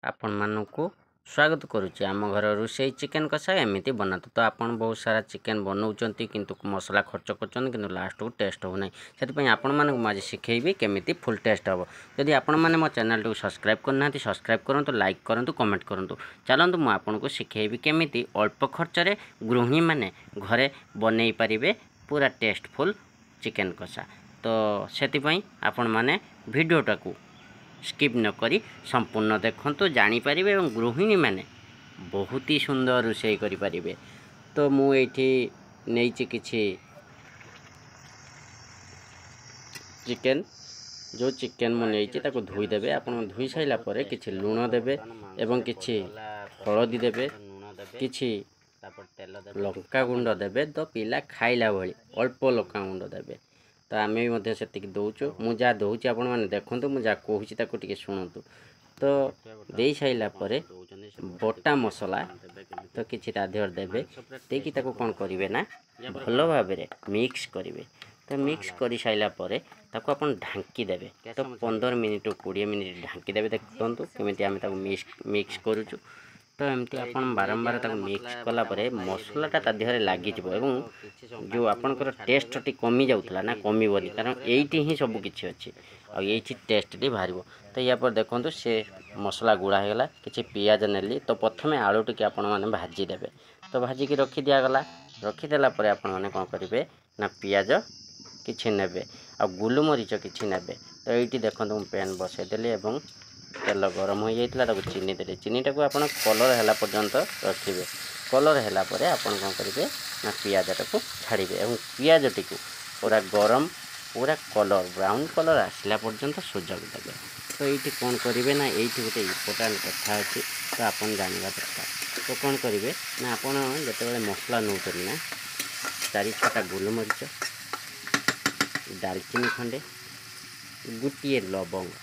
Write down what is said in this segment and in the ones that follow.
आपण मानकु स्वागत करुच्ची आम घर रोषे चिकेन कषा एमती बनाते तो आपण बहुत सारा चिकेन बनाऊँच किंतु मसला खर्च कर लास्ट को टेस्ट हो ना से आपण मानक मुझे शिखेबी केमी फुल टेस्ट हम जदि आपण मैंने मो चैनल को सब्सक्राइब करना सब्सक्राइब करूँ लाइक करूँ कमेंट करूँ चलतु मुझे शिखेबी केमी अल्प खर्च गृहिणी मैंने घरे बनई पारे पूरा टेस्टफुल चिकेन कषा तो से आपण मैंने वीडियोटा को स्किप न करी संपूर्ण देखंतु जानी पारिबे एवं गृहिणी माने बहुत ही सुंदर रोषे करि पारिबे। तो मु एठी नेइछि किछि चिकेन जो चिकेन मु नेइछि ताको धोई देबे आपण धोई साइला परे किछि लूण देबे एवं किछि हळदी देबे किछि लंका गुंड देबे तो पिला खाइला भली अल्प लंका गुंड देबे तो आम भी से दौचु मुझे दौची आपण मैंने देखूँ मुझे कहूँ शुणु तो दे साइला बटा मसला तो किसी देहर देवे देकी कौन करेंगे ना भल भाव मिक्स करेंगे तो मिक्स कर साइला आप ढांकी देवे तो 15 मिनिट 20 मिनिट ढांकी देवे देखु केमी आम मिक्स करुचु तो एमती आप बारंबार मिक्स कलापर मसलाटा देहरे लगे जो आपंकर टेस्ट टी कमी जाऊला ना कमी कारण ये ही सब किसी अच्छी आई टेस्ट टी बाहर तो या पर देखो से मसला गुड़ा होगा किसी पियाज नेली तो प्रथम आलू टी आपण मैंने भाजी देवे तो भाजिक रखी दिगला रखीदेला आपण कौन करेंगे ना पियाज किसी ने आ गोलमरीच किसी ने तो ये देखो मुझे पैन बसईदेली तेल गरम हो जाता चीनी देते चीनीटा को आप कलर है पर्यंत रखिए कलर है आपन कौन करेंगे ना पियाजटा को छाड़े और पियाजटी को पूरा गरम पूरा कलर ब्राउन कलर आसला पर्यंत सुजग देवे तो ये कौन करेंगे ना ये गोटे इम्पोर्टाट कथा अच्छी तो आप जानवा दरकार तो कौन करेंगे ना आपड़ जिते मसला नौ ना 4-6टा गोलमरीच दालचीनी खंडे गोटे लवंग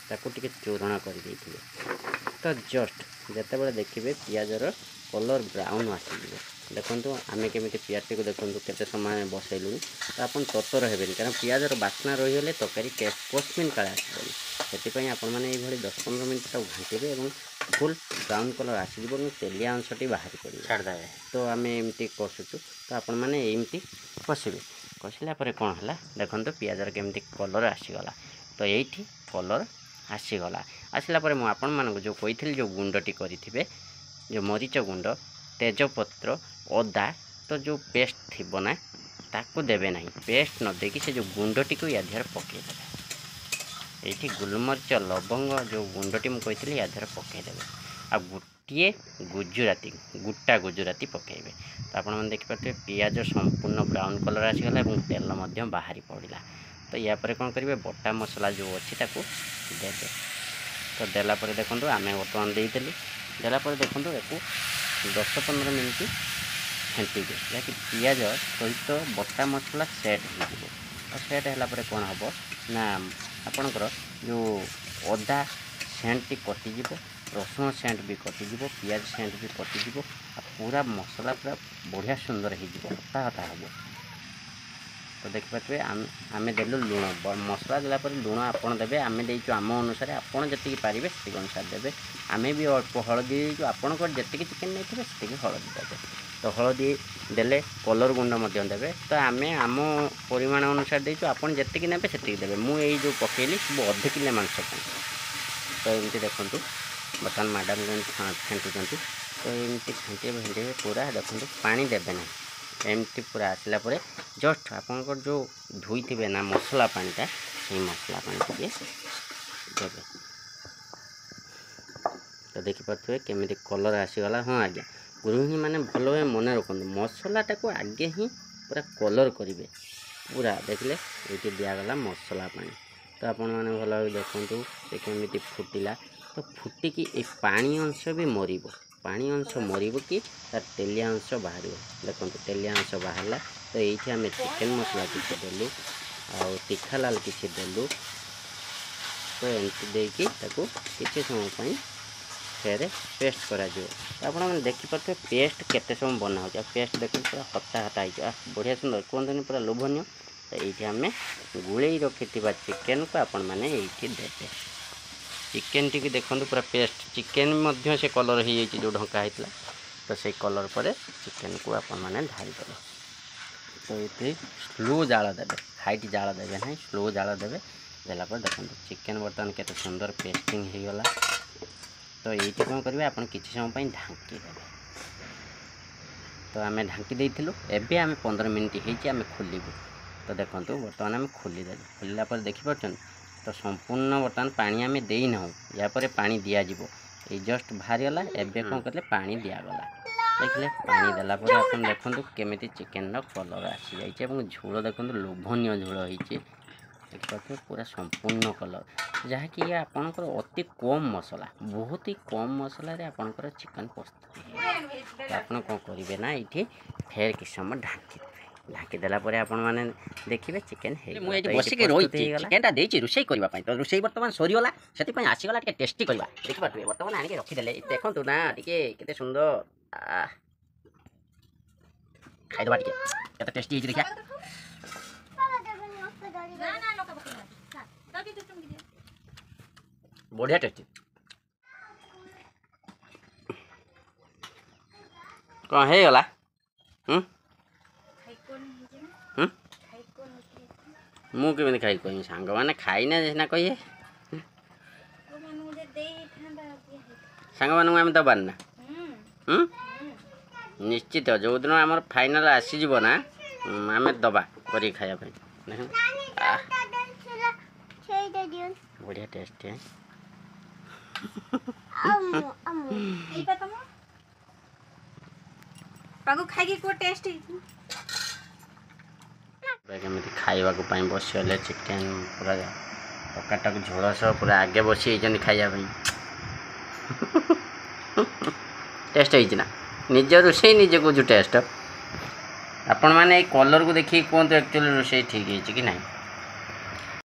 ताको टिके चूरण कर तो जस्ट जिते देखिए पियाजर कलर ब्राउन आसो देखो आम केमी पियाज को देखो केते समय बसैलु तो आप ततर हेबेनि कारण पियाजर बास्ना रहीगले तरकारी टेस्ट कस्मिन काले आसबनी से आपने ये 10-15 मिनट घाटे और फुल ब्राउन कलर आसो तेलिया अंशटी बाहर पड़े छाड़दे तो आम एमती कषुचु तो आपण मैंने एमती कषिबे कषिला कौन है देखो पियाजर केमती कलर आसीगला तो ये कलर आसीगला आसला मुझे मानक जो कही जो गुंडटी करेंगे जो मरीच गुंड तेजपत्र अदा तो जो पेस्ट थी ना ताकू देवे ना पेस्ट न देकी से जो गुंडटी को या देहर पकईदे ये गोलमरीच लवंग जो गुंडटी मुझे या देहर पकईदेवे आ गोटे गुजराती गोटा गुजराती पकईबे तो आप देखिए पियाज संपूर्ण ब्राउन कलर आसीगला और तेल बाहरी पड़ा तो या पर कौन करेंगे बटा मसला जो अच्छी देवे तो देलापर देखो आम बर्तमान देलापर देखो या 10-15 मिनट फेंटिबे जहाँकि पियाज सहित बटा मसला सेट हो सेट है कौन हम ना आपणकर जो अदा सेंट कटिज रसुण सेंट भी कटिज पियाज सेंट भी कटिज पूरा मसला पूरा बढ़िया सुंदर होता हम तो देखिए आम देलु लुण मसला देलापर लुण आपड़ देवे आम देचु आम अनुसार आपड़ जी पारे से अनुसार देवे आम भी अल्प हलदी देचु आपंकर जी चिकेन नहीं से हलदी देवे तो हलदी देले कलर गुंड देवे तो आम आम परिमाण अनुसार देचु आपड़ जी ने से देवे मुझे जो पकईली सब अध किलो मांस तो एमती देखूँ बर्तमान मैडम फेंटुंट तो एमती फेंटे पूरा देखो पानी देवे ना एमती पूरा आसला जस्ट आपंकर जो धोई थे ना मसला पानीटा से मसला पानी टे देवे तो देखिपे केमी कलर आसीगला हाँ आज्ञा गृहिणी मैंने भल भाव मन रखु मसलाटा को आगे ही पूरा कलर करेंगे पूरा देखले ये दिगला मसला पानी तो आपण मैंने भल भाव देखूँ से केमी फुटिला तो फुटिकी ये पानी अंश भी मरिब पानी अंश मरिब कि तार तेलिया अंश बाहर देखो तेलिया अंश बाहर तो ये आम चिकेन मसला किसी देलु आ तीखा लाल किसी देलु तो एमती देकी किसी समय फेरे पेस्ट करा आप देखिपे पेस्ट केते समय बना हो पेस्ट देख पूरा हता हता हो बढ़िया सुंदर कहते पूरा लोभनीय तो ये आम गुड़े रखी चिकेन को आपण मैंने ये देते चिकेन टी देखो पूरा पेस्ट चिकेन से कलर हो जो ढंका होता तो से कलर पर चिकेन को आपण मैंने ढाई देवे। तो ये स्लो जाल देवे हाइट जाल देवे ना स्लो जाल देवे देलापर देखो चिकेन बर्तमान केते सुंदर पेस्टिंग हो गला। तो ये कौन करेंगे आप किसी समय ढांकी देवे। तो आम ढांकी देलु एवं आम 15 मिनट होमें खोलू। तो देखो बर्तमान आम खोलीदे खोलला देखिपुर तो संपूर्ण बर्तमान पानी आम देना यापर पानी दिज्व ये जस्ट बाहरी गला एवं कौन करें पानी दिगला देखिले पानी देलापर आप देखो केमी चिकेन कलर आसी जाइए झोल देखो लोभनीय झोल होती देखिए पूरा संपूर्ण कलर जहाँकि आपणकर अति कम मसला बहुत ही कम मसलार आपणकर चिकेन प्रस्तुत है। आप कौन करेंगे ना ये फेर किस समय ढांकी देवे ढांकी देला आपण मैंने देखिए चिकेन बसिक रही चिकेन देती रोषे करने तो रोषे बर्तमान सरीगला से आसीगला टेस्टी करवा देखिए बर्तमान आनिक रखीदे देखु ना टे सुंदर खाईदे टे टेस्टी देखिए बढ़िया टेस्टी कौन है गला मुझे खाई कह सांग मैंने खाई ना सीना कहे सांग मान दबार ना निश्चित जो दिन आम फाइनाल आसीज ना आम दबा कर खायापी बढ़िया टेस्ट है। खाइबा बसले चिकेन पूरा टकाटक झोल सह पूरा आगे बसी खाइबा टेस्ट होना निज रोषे निजे कौच टेस्ट आपण मैंने कलर को देखिए कहते एक्चुअली रोषे ठीक है कि नहीं।